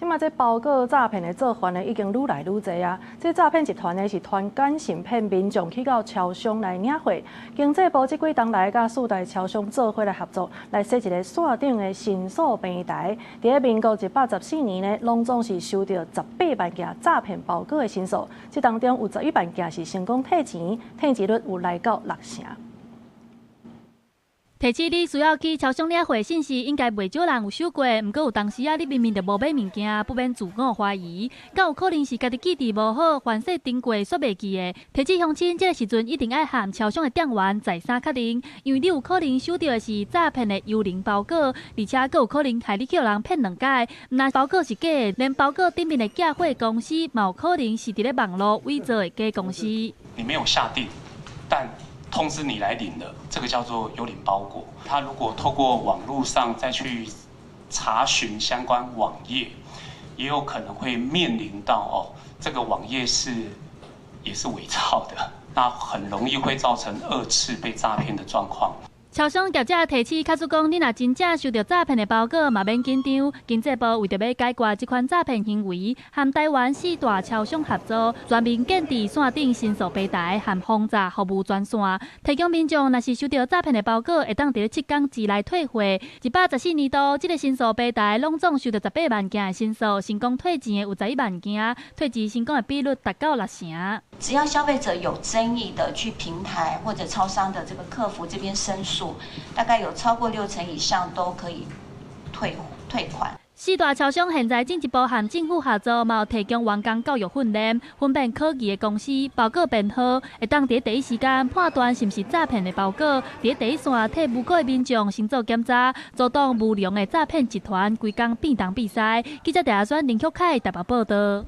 今麥這包裹詐騙的做法呢，已經愈來愈濟啊。這詐騙集團呢是傳簡訊騙民眾去到超商來領貨。經濟部這幾天來甲4大超商做伙來合作，來設一個線頂的申訴平台。在民國114年呢，攏總是收到18萬件詐騙包裹的申訴，這當中有11萬件是成功退錢，退錢率有來到60%。提起你需要去超商領貨信息，應該袂少人有收過。毋過有當時你明明就無買物件，不免自我懷疑，敢有可能是家己記憶無好，反正登過煞袂記的。提起鄉親，這個時陣一定愛和超商的店員再三確認，因為你有可能收到的是詐騙的幽靈包裹，而且佫有可能害你去人騙2屆。毋但包裹是假的，連包裹頂面的寄貨公司，嘛有可能是佇咧網絡偽造的假公司。你沒有下訂，但通知你來領的，這個叫做幽靈包裹。他如果透過網絡上再去查詢相關網頁，也有可能會面臨到這個網頁也是偽造的，那很容易會造成2次被詐騙的狀況。超商業者提醒，假使講你若真正收到詐騙的包裹，嘛免緊張。經濟部為着要解決這款詐騙行為，和台灣4大超商合作，專門建置線頂申訴平台和防詐服務專線，提供民眾若是收到詐騙的包裹，會當在7天之內退貨。114年度，這個申訴平台攏總收到18萬件的申訴，成功退錢的有11萬件，退錢成功的比率達到60%。只要消費者有爭議的，去平台或者超商的這個客服這邊申訴，大概有超過60%以上都可以退款。4大超商現在進一步和政府合作，嘛有提供員工教育訓練，分辨可疑的公司包裹編號，會當在第一時間判斷是毋是詐騙的包裹，在第一線替無辜的民眾先做檢查，阻擋無良的詐騙集團規工變東變西。記者陳亞軒、林旭凱台北報道。